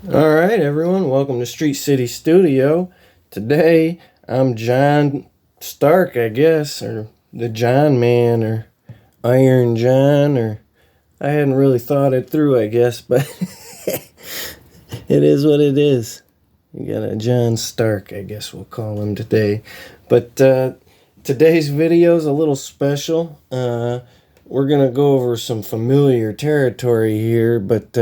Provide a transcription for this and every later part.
All right, everyone, welcome to Street City Studio. Today, I'm John Stark, I guess, or the John Man, or Iron John, or I hadn't really thought it through, I guess, but it is what it is. You got a John Stark, I guess we'll call him today. But today's video is a little special. We're going to go over some familiar territory here, but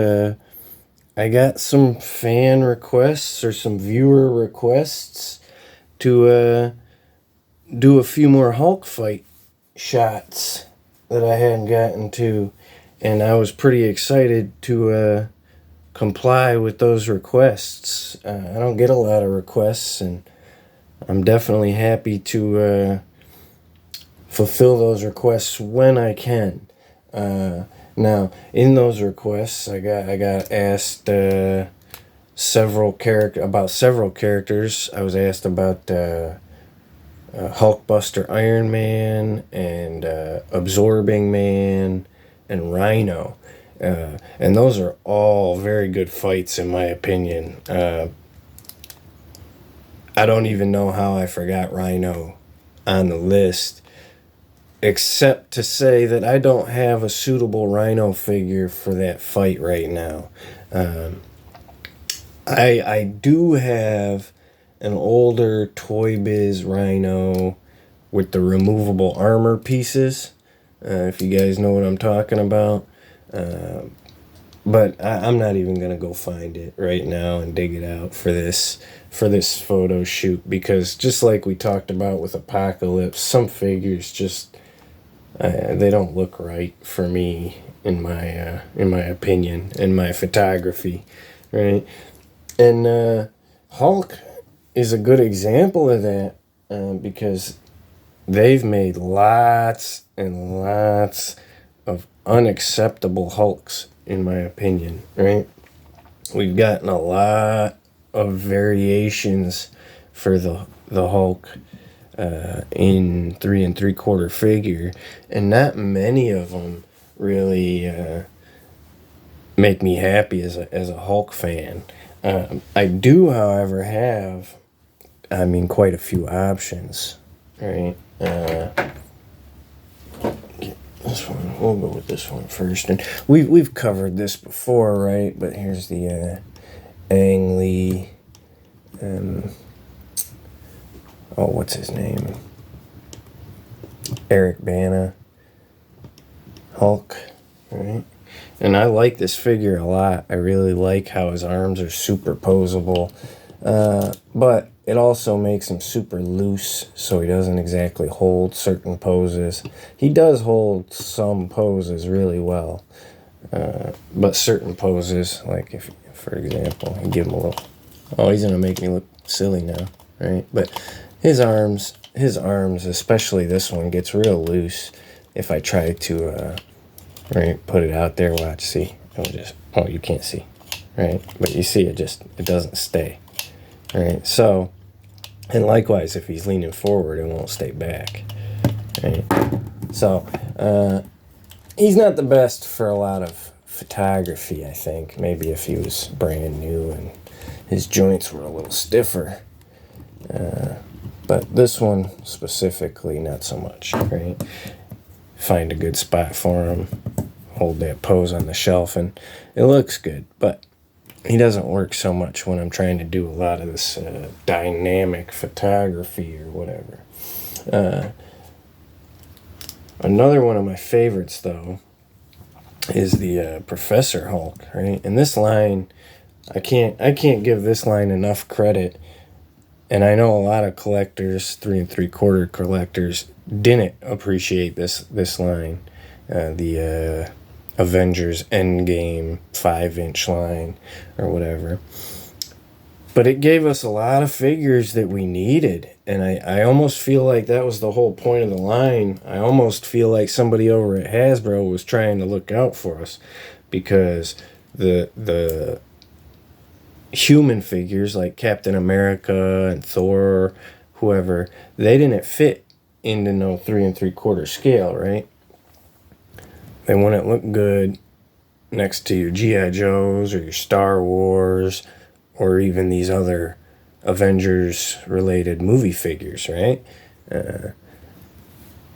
I got some fan requests or some viewer requests to do a few more Hulk fight shots that I hadn't gotten to, and I was pretty excited to comply with those requests. I don't get a lot of requests, and I'm definitely happy to fulfill those requests when I can. Now, in those requests, I got asked several characters. I was asked about Hulkbuster Iron Man and Absorbing Man and Rhino, and those are all very good fights in my opinion. I don't even know how I forgot Rhino on the list, except to say that I don't have a suitable Rhino figure for that fight right now. I do have an older Toy Biz Rhino with the removable armor pieces, if you guys know what I'm talking about. But I'm not even gonna go find it right now and dig it out for this photo shoot, because just like we talked about with Apocalypse, some figures just they don't look right for me in my opinion, in my photography, right? And Hulk is a good example of that, because they've made lots and lots of unacceptable Hulks, in my opinion, right? We've gotten a lot of variations for the Hulk in 3 3/4 figure, and not many of them really make me happy as a Hulk fan. I do, however, have quite a few options, right? This one, we'll go with this one first, and we've covered this before, right? But here's the Ang Lee. What's his name? Eric Bana Hulk, right? And I like this figure a lot. I really like how his arms are superposable, but it also makes him super loose, so he doesn't exactly hold certain poses. He does hold some poses really well, but certain poses, like if, for example, you give him a little, he's gonna make me look silly now, right? But his arms, especially this one, gets real loose if I try to right, put it out there. Watch, see, you can't see, right? But you see, it doesn't stay, right? So, and likewise, if he's leaning forward, it won't stay back, right? So he's not the best for a lot of photography, I think. Maybe if he was brand new and his joints were a little stiffer, but this one specifically, not so much, right? Find a good spot for him, hold that pose on the shelf, and it looks good, but he doesn't work so much when I'm trying to do a lot of this dynamic photography or whatever. Another one of my favorites, though, is the Professor Hulk, right? And this line, I can't give this line enough credit. And I know a lot of collectors, 3 3/4 collectors, didn't appreciate this line, the Avengers Endgame 5-inch line or whatever. But it gave us a lot of figures that we needed, and I almost feel like that was the whole point of the line. I almost feel like somebody over at Hasbro was trying to look out for us, because the human figures like Captain America and Thor, whoever, they didn't fit into no 3 3/4 scale, right? They wouldn't look good next to your G.I. Joes or your Star Wars or even these other Avengers-related movie figures, right?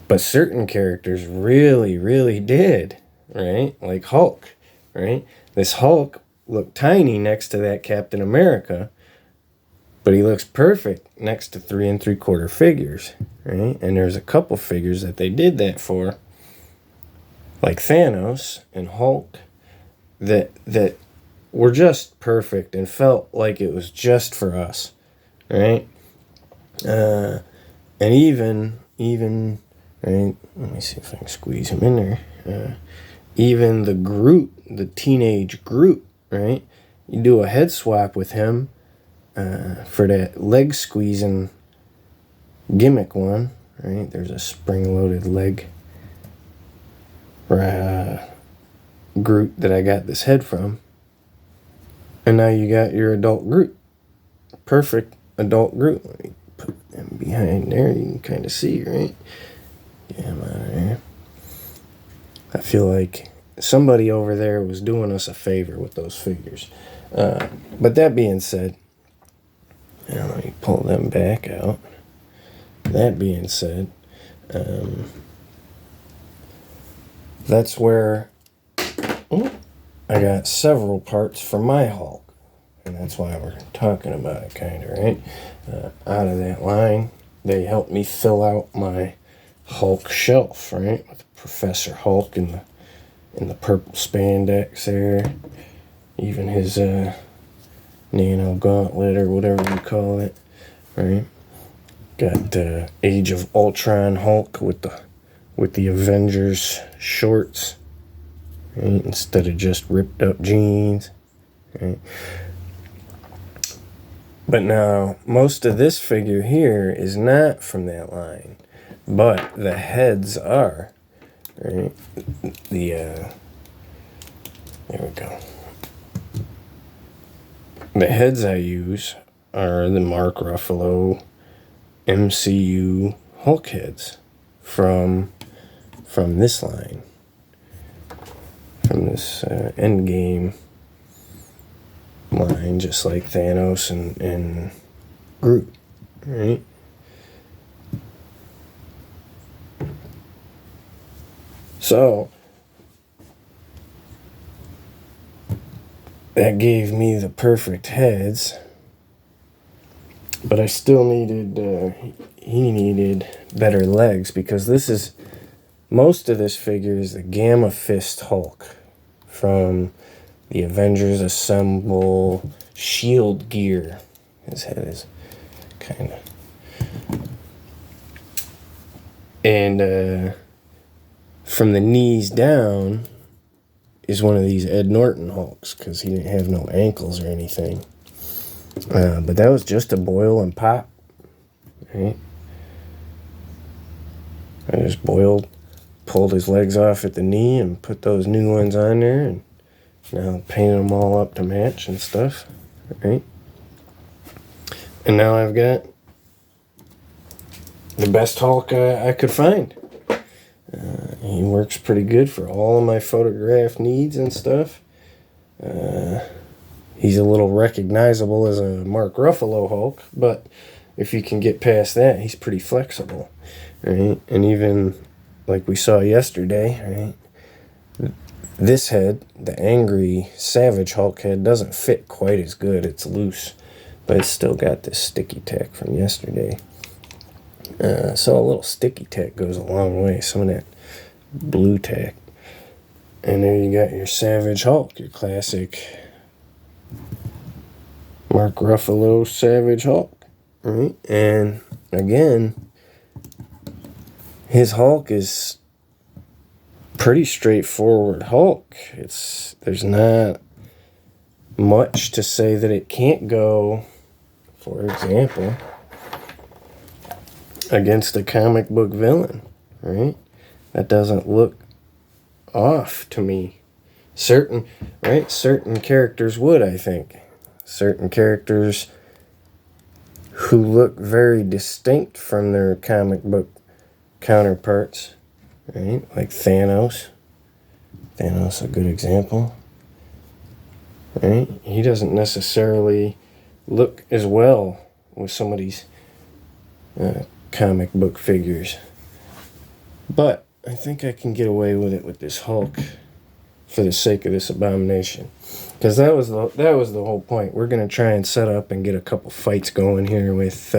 But certain characters really, really did, right? Like Hulk, right? This Hulk looked tiny next to that Captain America, but he looks perfect next to 3 3/4 figures, right? And there's a couple figures that they did that for, like Thanos and Hulk, that were just perfect and felt like it was just for us, right? And even right, let me see if I can squeeze him in there. Even the Groot, the teenage Groot, right? You do a head swap with him for that leg squeezing gimmick one, right? There's a spring-loaded leg Groot that I got this head from. And now you got your adult Groot. Perfect adult Groot. Let me put him behind there. You can kind of see, right? Get him out of there. I feel like somebody over there was doing us a favor with those figures. But that being said, let me pull them back out. That being said, that's where I got several parts for my Hulk. And that's why we're talking about it, kind of, right? Out of that line, they helped me fill out my Hulk shelf, right? With Professor Hulk in the purple spandex there. Even his nano gauntlet or whatever you call it, right? Got Age of Ultron Hulk with the Avengers shorts, right? Instead of just ripped up jeans, right? But now, most of this figure here is not from that line, but the heads are, right? There we go. The heads I use are the Mark Ruffalo MCU Hulk heads from this line, from this Endgame line, just like Thanos and Groot, right? So that gave me the perfect heads, but I still needed, he needed better legs, because most of this figure is the Gamma Fist Hulk from the Avengers Assemble Shield gear. His head is kind of... And from the knees down is one of these Ed Norton Hulks, because he didn't have no ankles or anything. But that was just a boil and pop, right? I just pulled his legs off at the knee and put those new ones on there, and now painted them all up to match and stuff, right? And now I've got the best Hulk I could find. He works pretty good for all of my photograph needs and stuff. He's a little recognizable as a Mark Ruffalo Hulk, but if you can get past that, he's pretty flexible, right? And even like we saw yesterday, right? This head, the angry Savage Hulk head, doesn't fit quite as good. It's loose, but it's still got this sticky tack from yesterday. So a little sticky tack goes a long way. Some of that blue tack. And there you got your Savage Hulk, your classic Mark Ruffalo Savage Hulk, right? And again, his Hulk is pretty straightforward Hulk. There's not much to say that it can't go, for example, against a comic book villain, right? That doesn't look off to me. Certain characters would, I think. Certain characters who look very distinct from their comic book counterparts, right? Like Thanos. Thanos, a good example. right? He doesn't necessarily look as well with some of these comic book figures. But I think I can get away with it with this Hulk for the sake of this abomination. Because that was the whole point. We're going to try and set up and get a couple fights going here with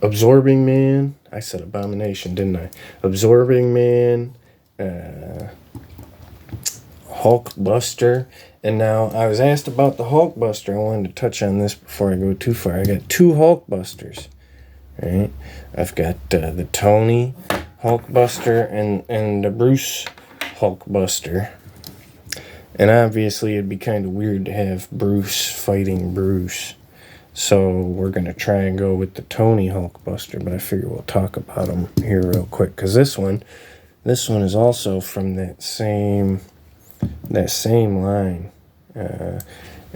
Absorbing Man. I said abomination, didn't I? Absorbing Man, Hulkbuster. And now I was asked about the Hulkbuster. I wanted to touch on this before I go too far. I got two Hulkbusters. Right? I've got the Tony Hulkbuster and the Bruce Hulkbuster. And obviously it'd be kind of weird to have Bruce fighting Bruce. So we're going to try and go with the Tony Hulkbuster, but I figure we'll talk about him here real quick. Because this one is also from that same line. And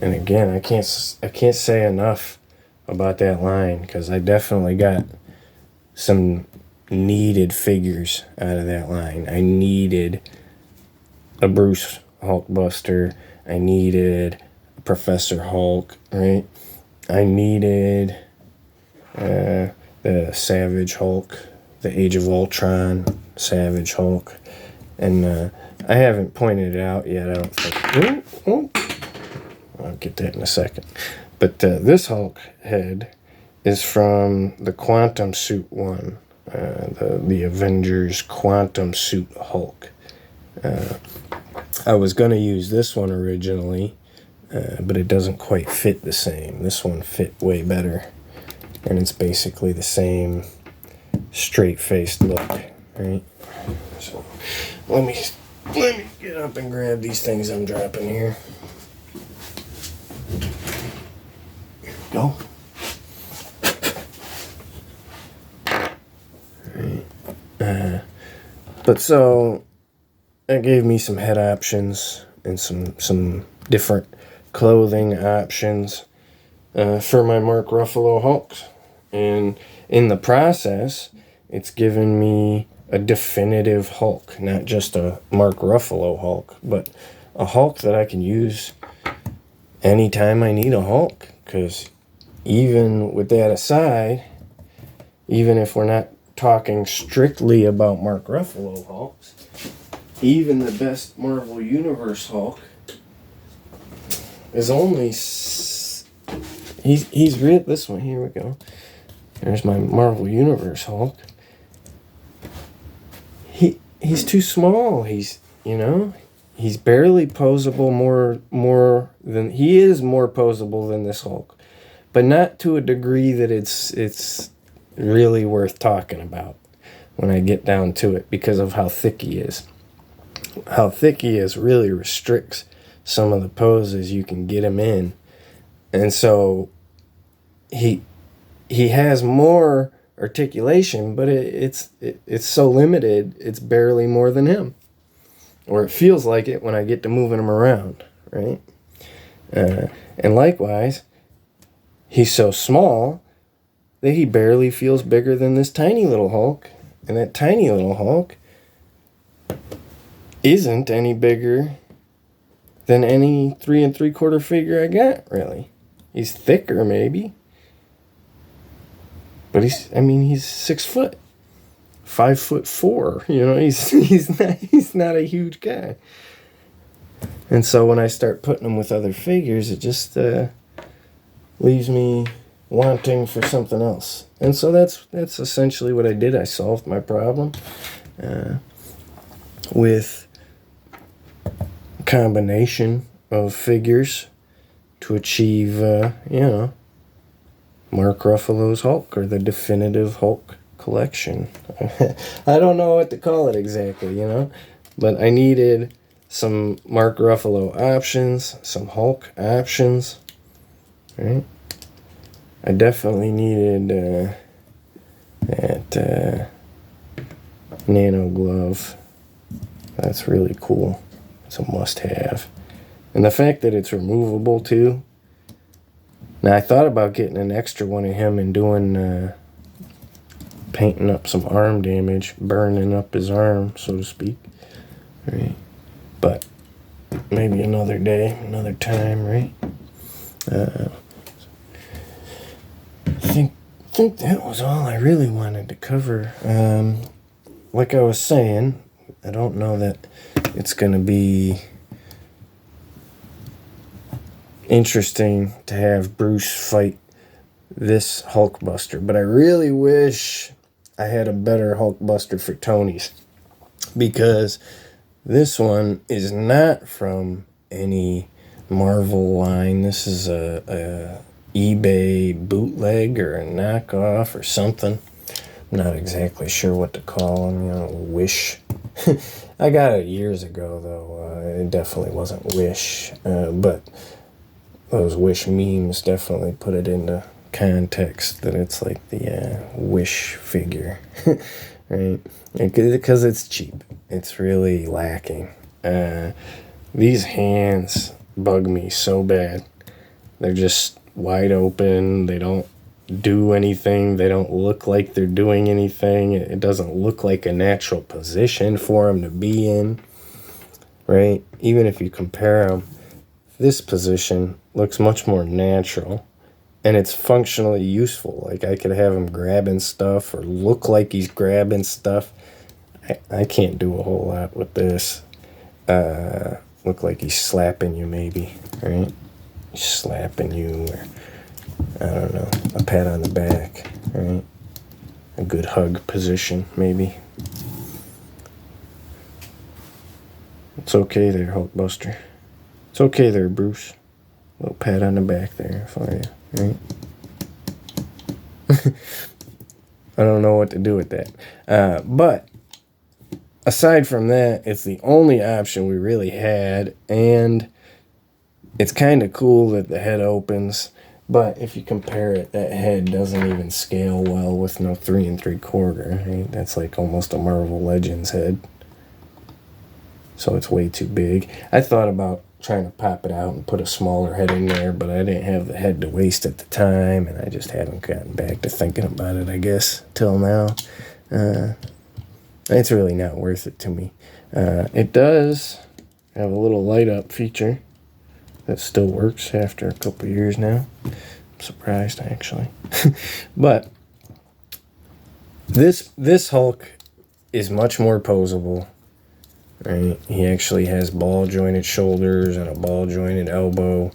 again, I can't say enough about that line, because I definitely got some needed figures out of that line. I needed a Bruce Hulkbuster. I needed Professor Hulk, right? I needed the Savage Hulk, the Age of Ultron Savage Hulk. And I haven't pointed it out yet, I don't think. I'll get that in a second. But this Hulk head is from the Quantum Suit one, the Avengers Quantum Suit Hulk. I was going to use this one originally, but it doesn't quite fit the same. This one fit way better, and it's basically the same straight-faced look, right? So let me get up and grab these things I'm dropping here. Here we go. Right. But so that gave me some head options and some different clothing options for my Mark Ruffalo Hulks. And in the process, it's given me a definitive Hulk, not just a Mark Ruffalo Hulk, but a Hulk that I can use anytime I need a Hulk. Because even with that aside, even if we're not talking strictly about Mark Ruffalo Hulks, even the best Marvel Universe Hulk is only he's real. This one, here we go. There's my Marvel Universe Hulk. He's too small. He's barely posable. He is more posable than this Hulk, but not to a degree that it's really worth talking about when I get down to it, because of how thick he is. How thick he is really restricts some of the poses you can get him in. And so he has more articulation, but it's so limited, it's barely more than him. Or it feels like it when I get to moving him around, right? And likewise, he's so small that he barely feels bigger than this tiny little Hulk. And that tiny little Hulk isn't any bigger than any 3 3/4 figure I got, really. He's thicker, maybe. But he's 6 foot. 5'4". He's not a huge guy. And so when I start putting him with other figures, it just leaves me wanting for something else. And so that's essentially what I did. I solved my problem with a combination of figures to achieve, Mark Ruffalo's Hulk, or the definitive Hulk collection. I don't know what to call it exactly, but I needed some Mark Ruffalo options, some Hulk options, right? I definitely needed that nano glove. That's really cool. It's a must-have. And the fact that it's removable, too. Now, I thought about getting an extra one of him and doing, painting up some arm damage, burning up his arm, so to speak. Right. But maybe another day, another time, right? I think that was all I really wanted to cover. Like I was saying, I don't know that it's going to be interesting to have Bruce fight this Hulkbuster, but I really wish I had a better Hulkbuster for Tony's, because this one is not from any Marvel line. This is a eBay bootleg or a knockoff or something. I'm not exactly sure what to call them. Wish. I got it years ago, though. It definitely wasn't Wish, but those Wish memes definitely put it into context that it's like the Wish figure, right? Because it's cheap. It's really lacking. These hands bug me so bad. They're just wide open. They don't do anything. They don't look like they're doing anything. It doesn't look like a natural position for them to be in, right? Even if you compare them, this position looks much more natural, and it's functionally useful. Like, I could have him grabbing stuff or look like he's grabbing stuff. I can't do a whole lot with this. Look like he's slapping you, maybe, right? He's slapping you, or I don't know, a pat on the back, right? A good hug position, maybe. It's okay there, Hulkbuster. It's okay there, Bruce. A little pat on the back there for you, right? I don't know what to do with that. But aside from that, it's the only option we really had, and it's kind of cool that the head opens, but if you compare it, that head doesn't even scale well with no 3 3/4. Right? That's like almost a Marvel Legends head. So it's way too big. I thought about trying to pop it out and put a smaller head in there, but I didn't have the head to waste at the time, and I just haven't gotten back to thinking about it, I guess, till now. It's really not worth it to me. It does have a little light up feature that still works after a couple years now. I'm surprised, actually. But this Hulk is much more posable. Right? He actually has ball jointed shoulders and a ball jointed elbow.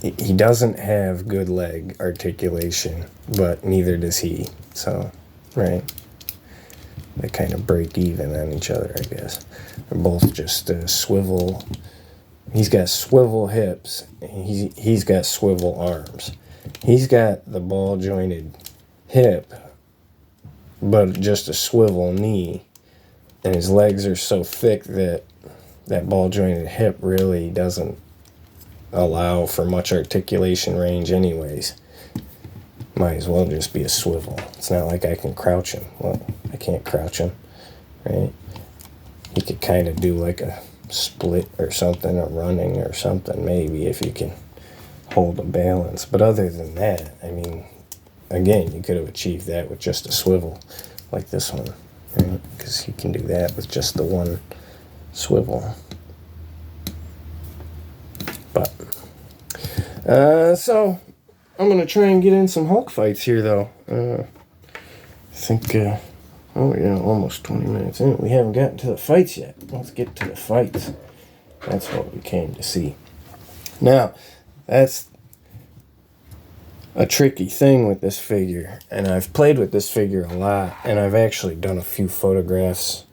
He doesn't have good leg articulation, but neither does he. So, right? They kind of break even on each other, I guess. They're both just swivel. He's got swivel hips. He's got swivel arms. He's got the ball jointed hip, but just a swivel knee, and his legs are so thick that that ball jointed hip really doesn't allow for much articulation range anyways. Might as well just be a swivel. It's not like I can crouch him. Well, I can't crouch him, right? You could kind of do like a split or something, a running or something, maybe, if you can hold a balance. But other than that, I mean, again, you could have achieved that with just a swivel like this one, right? Because you can do that with just the one swivel. But, so, I'm going to try and get in some Hulk fights here, though. I think, almost 20 minutes in. We haven't gotten to the fights yet. Let's get to the fights. That's what we came to see. Now, that's a tricky thing with this figure, and I've played with this figure a lot, and I've actually done a few photographs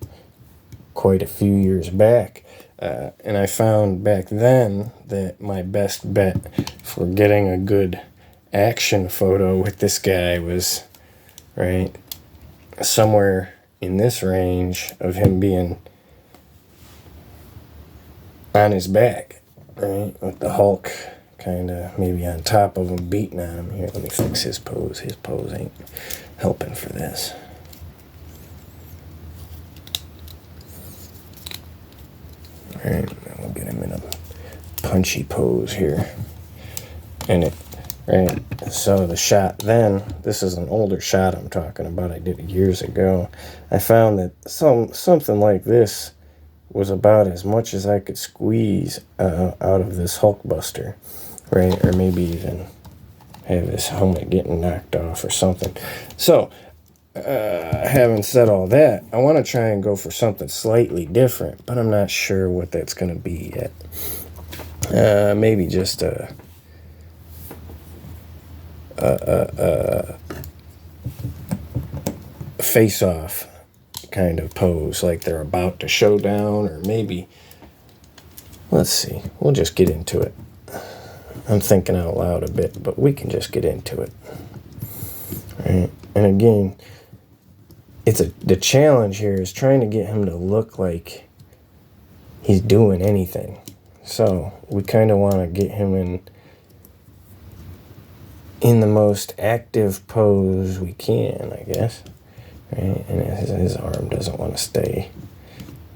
quite a few years back, and I found back then that my best bet for getting a good action photo with this guy was, right, somewhere in this range of him being on his back, right, with the Hulk kind of maybe on top of him, beating on him. Here, let me fix his pose. His pose ain't helping for this. Alright, we'll get him in a punchy pose here. And right? So the shot then, this is an older shot I'm talking about. I did it years ago. I found that something like this was about as much as I could squeeze out of this Hulkbuster, right? Or maybe even have this helmet getting knocked off or something. So, having said all that, I want to try and go for something slightly different, but I'm not sure what that's going to be yet. Maybe just a face-off kind of pose, like they're about to show down, or maybe, let's see, we'll just get into it. I'm thinking out loud a bit, but we can just get into it. Right? And again, the challenge here is trying to get him to look like he's doing anything. So we kind of want to get him in the most active pose we can, I guess. Right? And his arm doesn't want to stay.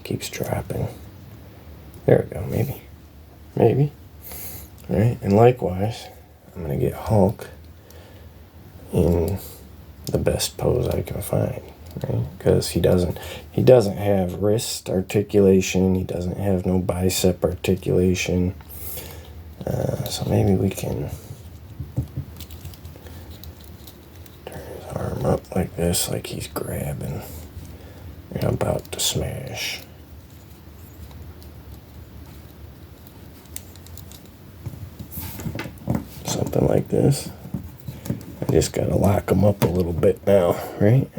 Keeps dropping. There we go, maybe. Right? And likewise, I'm going to get Hulk in the best pose I can find. Right? Because he doesn't have wrist articulation. He doesn't have no bicep articulation. So maybe we can turn his arm up like this, like he's grabbing and about to smash. Something like this. I just gotta lock him up a little bit now, right?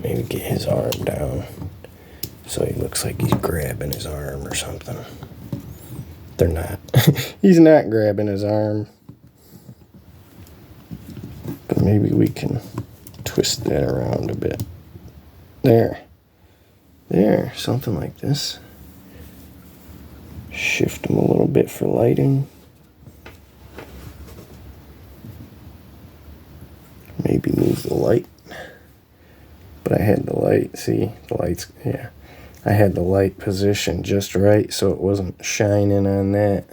Maybe get his arm down so he looks like he's grabbing his arm or something. They're not. He's not grabbing his arm. But maybe we can twist that around a bit. There, something like this. Shift him a little bit for lighting. Maybe move the light. But I had the light, see, the light's, yeah. I had the light positioned just right so it wasn't shining on that.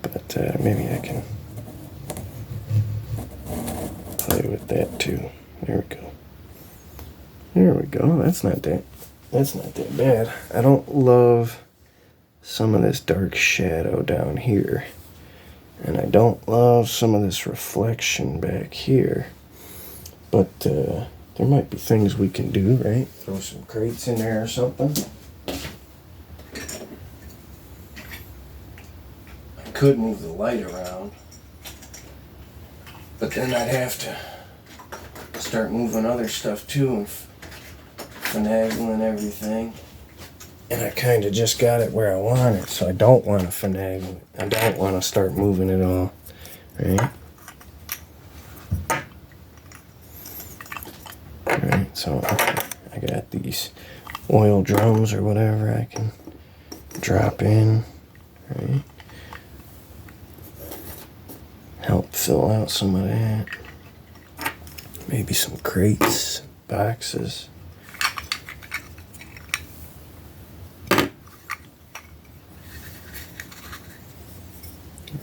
But maybe I can play with that too. There we go. That's not that bad. I don't love some of this dark shadow down here. And I don't love some of this reflection back here. But there might be things we can do, right? Throw some crates in there or something. I could move the light around. But then I'd have to start moving other stuff too and finagling everything. And I kind of just got it where I want it, so I don't want to finagle. I don't want to start moving it all, right? Alright, so I got these oil drums or whatever I can drop in, right? Help fill out some of that. Maybe some crates, boxes.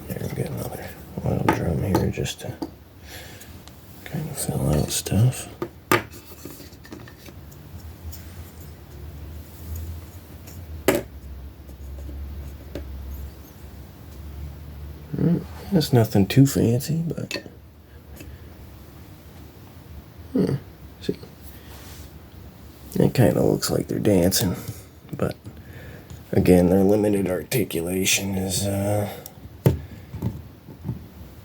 There, we got another oil drum here just to kind of fill out stuff. That's nothing too fancy, but see, it kind of looks like they're dancing, but again, their limited articulation is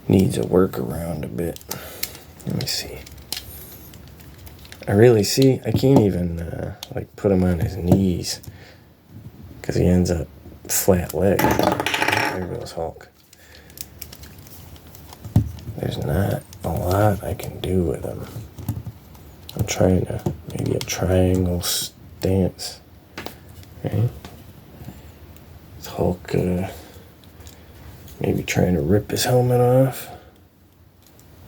needs a workaround a bit. Let me see. I can't even like put him on his knees because he ends up flat legged. There goes Hulk. There's not a lot I can do with him. I'm trying to, maybe a triangle stance, right? With Hulk maybe trying to rip his helmet off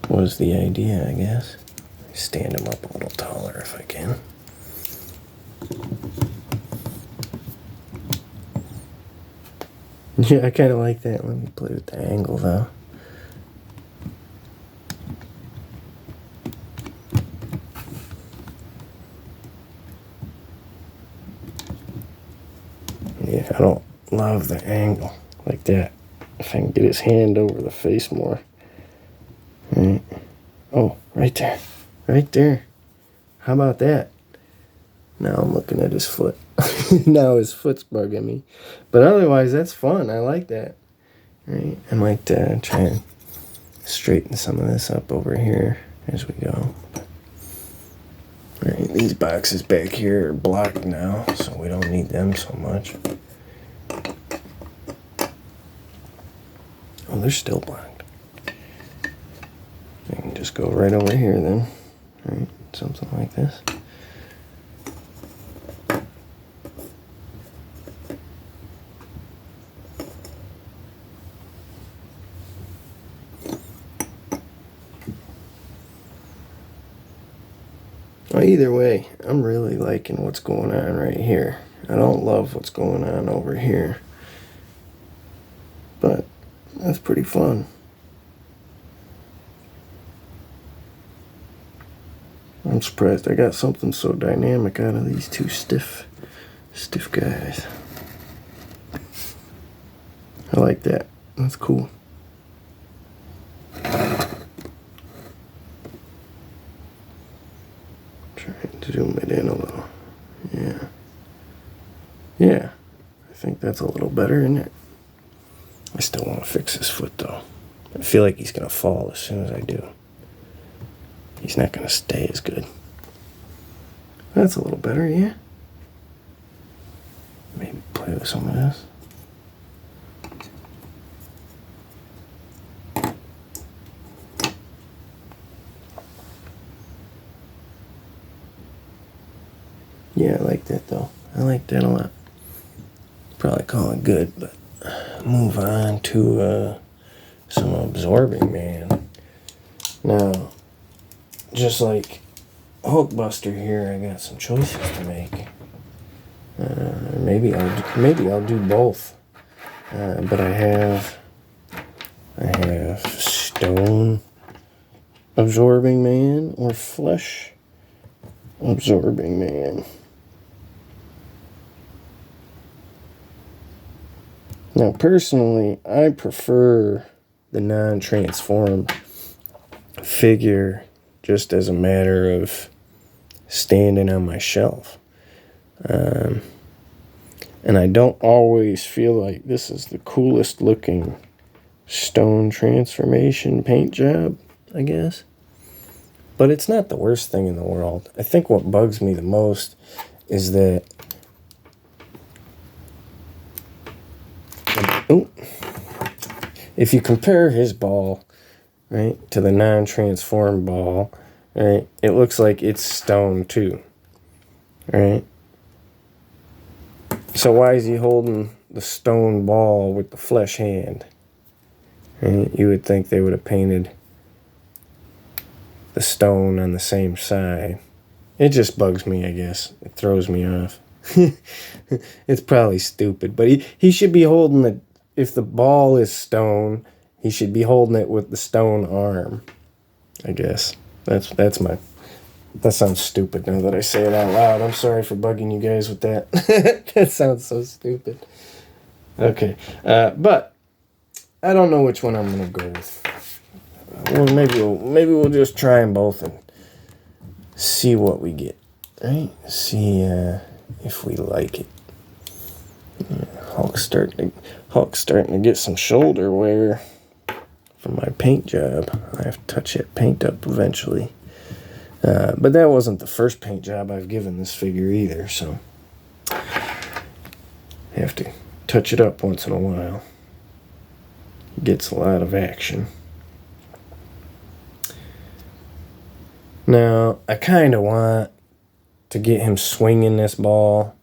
was the idea, I guess. Stand him up a little taller if I can. Yeah, I kind of like that. Let me play with the angle, though. Yeah, I don't love the angle like that. If I can get his hand over the face more. Right. Oh, right there. Right there. How about that? Now I'm looking at his foot. Now his foot's bugging me. But otherwise, that's fun. I like that. Right. I might try and straighten some of this up over here as we go. Right. These boxes back here are blocked now, so we don't need them so much. Oh, they're still blocked. I can just go right over here then. Right. Something like this. Well, either way, I'm really liking what's going on right here. I don't love what's going on over here. But that's pretty fun. I'm surprised I got something so dynamic out of these two stiff guys. I like that. That's cool. Trying to zoom it in a little. Yeah. Yeah. I think that's a little better, isn't it? I still want to fix his foot, though. I feel like he's going to fall as soon as I do. He's not going to stay as good. That's a little better, yeah. Maybe play with some of this. Yeah, I like that, though. I like that a lot. Probably call it good, but move on to some absorbing man. Now, just like Hulkbuster here, I got some choices to make. Maybe I'll do both. But I have stone absorbing man or flesh absorbing man. Now, personally, I prefer the non-transformed figure just as a matter of standing on my shelf. And I don't always feel like this is the coolest looking stone transformation paint job, I guess. But it's not the worst thing in the world. I think what bugs me the most is that if you compare his ball, right, to the non-transformed ball, right, it looks like it's stone too, right? So why is he holding the stone ball with the flesh hand? Right? You would think they would have painted the stone on the same side. It just bugs me, I guess. It throws me off. It's probably stupid, but he should be holding it. If the ball is stone, he should be holding it with the stone arm, I guess. That's my... That sounds stupid now that I say it out loud. I'm sorry for bugging you guys with that. That sounds so stupid. Okay. But I don't know which one I'm going to go with. Well, maybe we'll just try them both and see what we get. Right? See if we like it. Hulk's starting to get some shoulder wear from my paint job. I have to touch that paint up eventually. But that wasn't the first paint job I've given this figure either, so I have to touch it up once in a while. Gets a lot of action. Now, I kind of want to get him swinging this ball,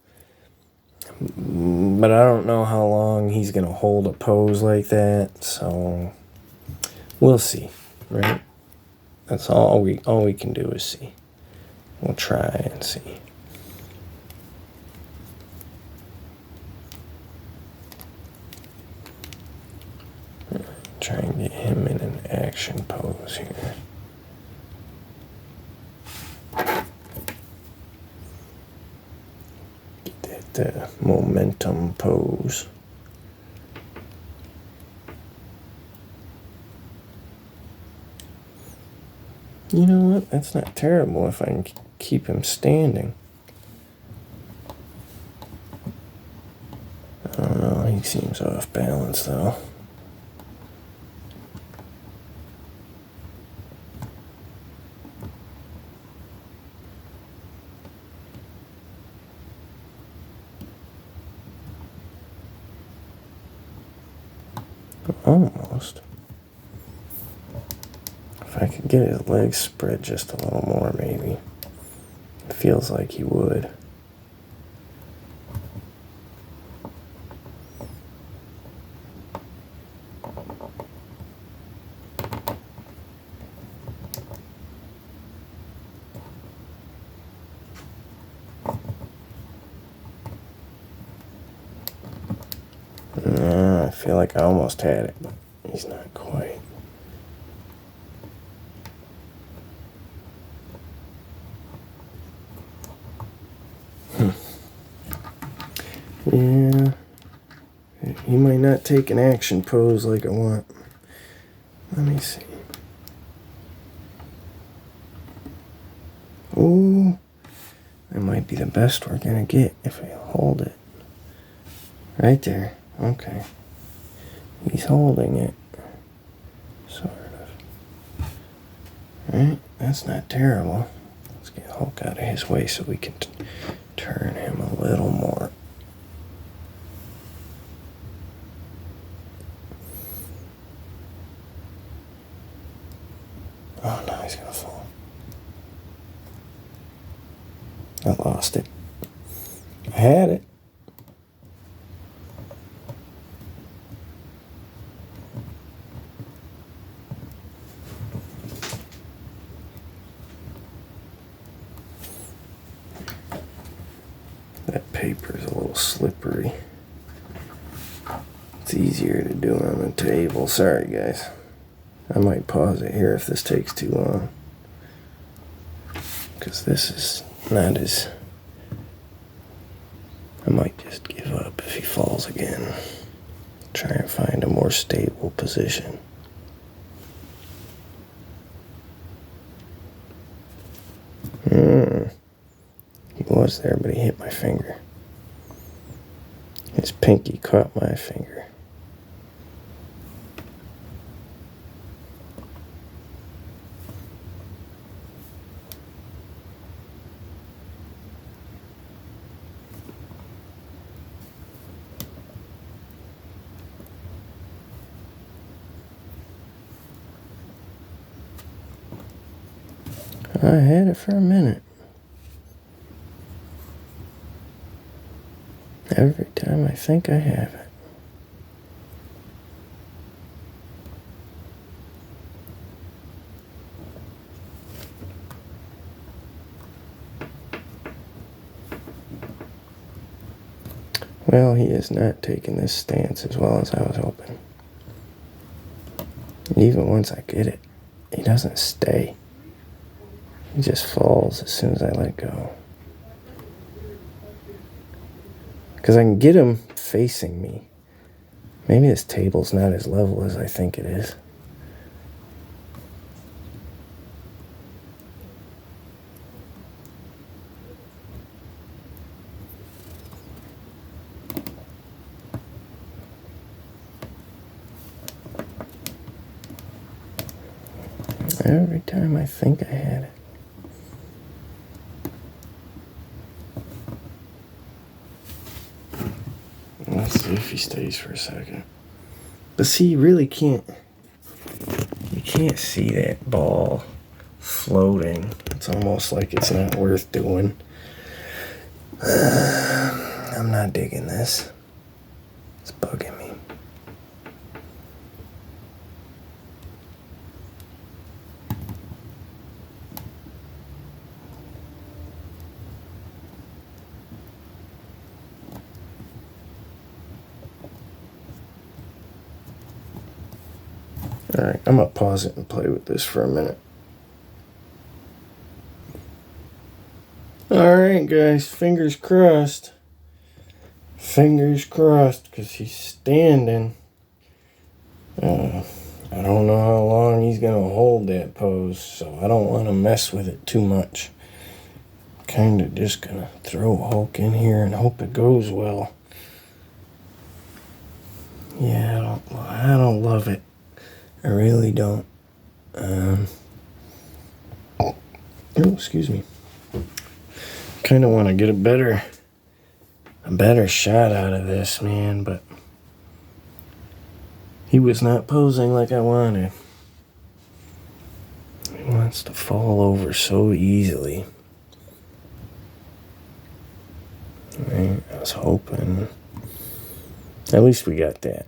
but I don't know how long he's going to hold a pose like that, so we'll see, right? That's all we can do is see. We'll try and see. try and get him in an action pose here. Get that momentum pose. You know what? That's not terrible if I can keep him standing. I don't know. He seems off balance though. Almost. If I could get his legs spread just a little more, maybe. It feels like he would. I feel like I almost had it, but he's not quite. Yeah, he might not take an action pose like I want. Let me see. Oh, that might be the best we're gonna get if I hold it. Right there. Okay. He's holding it. Sort of. Right? That's not terrible. Let's get Hulk out of his way so we can turn him a little more. Oh, no, he's gonna fall. I lost it. I had it. That paper's a little slippery. It's easier to do on the table. Sorry, guys. I might pause it here if this takes too long. Because this is not as... I might just give up if he falls again. Try and find a more stable position. He was there, but he hit my finger. His pinky caught my finger. I had it for a minute. Every time I think I have it. Well, he is not taking this stance as well as I was hoping. Even once I get it, he doesn't stay. He just falls as soon as I let go. Because I can get him facing me. Maybe this table's not as level as I think it is. Every time I think I had it. Let's see if he stays for a second. But see, you really can't... You can't see that ball floating. It's almost like it's not worth doing. I'm not digging this. It's bugging me. Alright, I'm going to pause it and play with this for a minute. Alright, guys, fingers crossed. Fingers crossed, because he's standing. I don't know how long he's going to hold that pose, so I don't want to mess with it too much. Kind of just going to throw Hulk in here and hope it goes well. Yeah, I don't love it. I really don't. Oh, excuse me. Kind of want to get a better shot out of this, man, but he was not posing like I wanted. He wants to fall over so easily. Right, I was hoping. At least we got that.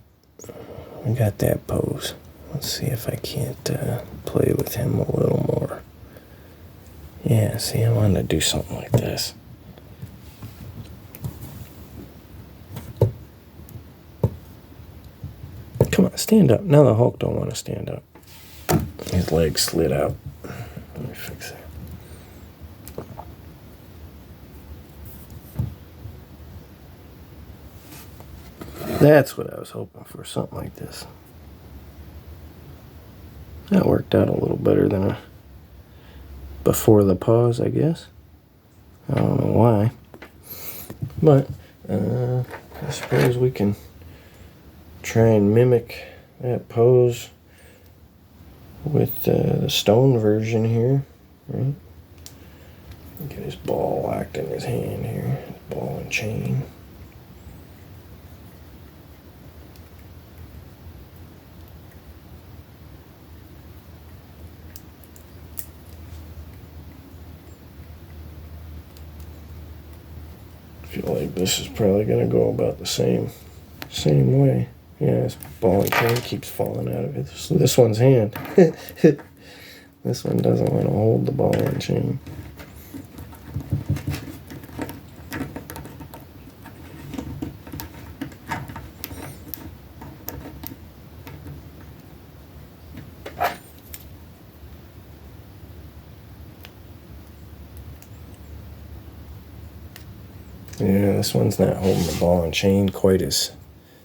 We got that pose. Let's see if I can't play with him a little more. Yeah, see, I wanted to do something like this. Come on, stand up. Now the Hulk don't want to stand up. His legs slid out. Let me fix that. That's what I was hoping for, something like this. That worked out a little better than before the pause, I guess. I don't know why. But I suppose we can try and mimic that pose with the stone version here, right? Get his ball locked in his hand here, his ball and chain. I feel like this is probably going to go about the same way. Yeah, his ball and chain keeps falling out of it. So this one's hand. This one doesn't want to hold the ball and chain. Yeah, this one's not holding the ball and chain quite as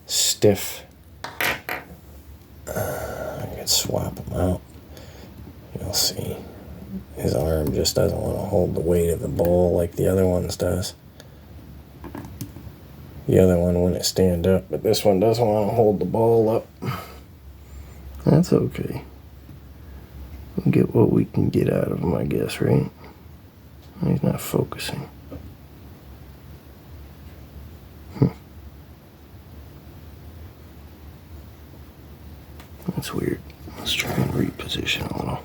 stiff. I could swap them out. You'll see. His arm just doesn't want to hold the weight of the ball like the other ones does. The other one wouldn't stand up, but this one doesn't want to hold the ball up. That's okay. We'll get what we can get out of him, I guess, right? He's not focusing. That's weird. Let's try and reposition a little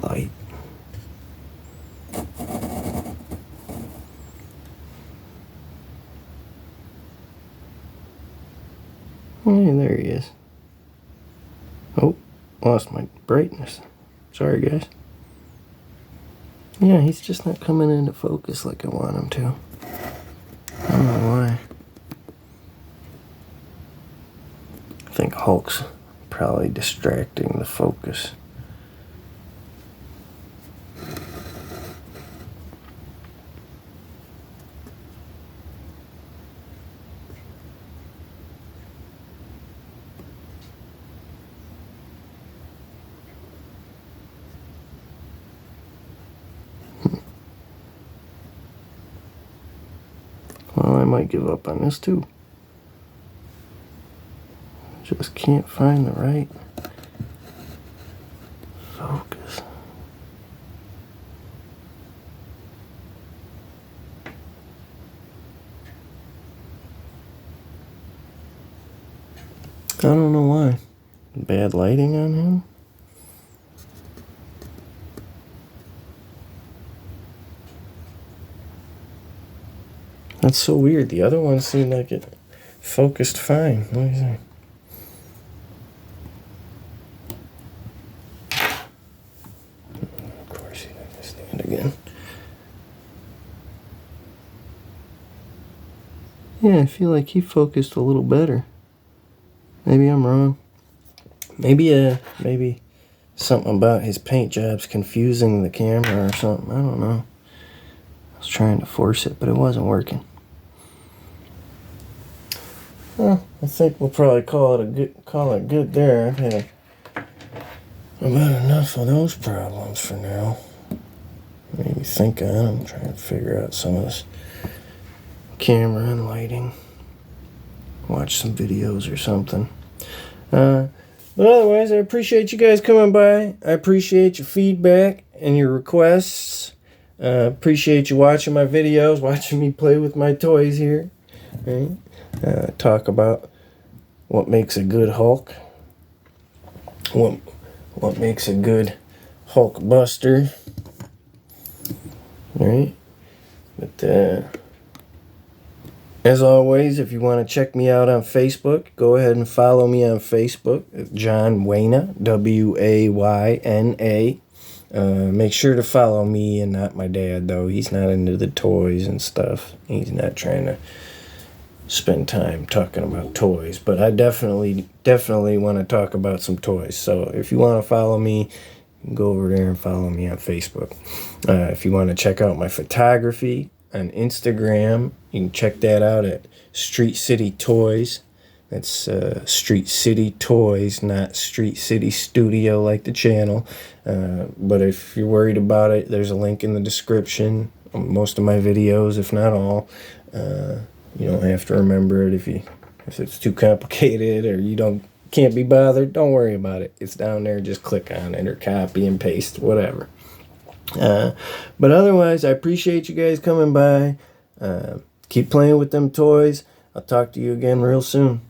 light. Hey, there he is. Oh, lost my brightness. Sorry, guys. Yeah, he's just not coming into focus like I want him to. I don't know why. I think Hulk's probably distracting the focus. Well, I might give up on this too. Just can't find the right focus. I don't know why. Bad lighting on him? That's so weird. The other one seemed like it focused fine. What do you think? Of course, he's not going to stand again. Yeah, I feel like he focused a little better. Maybe I'm wrong. Maybe something about his paint job's confusing the camera or something. I don't know. I was trying to force it, but it wasn't working. Well, I think we'll probably call it good there. I've had about enough of those problems for now. Maybe think on them, trying to figure out some of this camera and lighting. Watch some videos or something. But otherwise, I appreciate you guys coming by. I appreciate your feedback and your requests. Appreciate you watching my videos, watching me play with my toys here. Right? Talk about what makes a good Hulk. What makes a good Hulkbuster. Right? But as always, if you want to check me out on Facebook, go ahead and follow me on Facebook. John Wayna, Wayna. Make sure to follow me and not my dad, though. He's not into the toys and stuff. He's not trying to spend time talking about toys. But I definitely want to talk about some toys. So if you want to follow me, go over there and follow me on Facebook. If you want to check out my photography on Instagram, you can check that out at Street City Toys. That's Street City Toys, not Street City Studio like the channel. But if you're worried about it, there's a link in the description. Most of my videos, if not all. You don't have to remember it if it's too complicated or you can't be bothered. Don't worry about it. It's down there. Just click on it or copy and paste, whatever. But otherwise, I appreciate you guys coming by. Keep playing with them toys. I'll talk to you again real soon.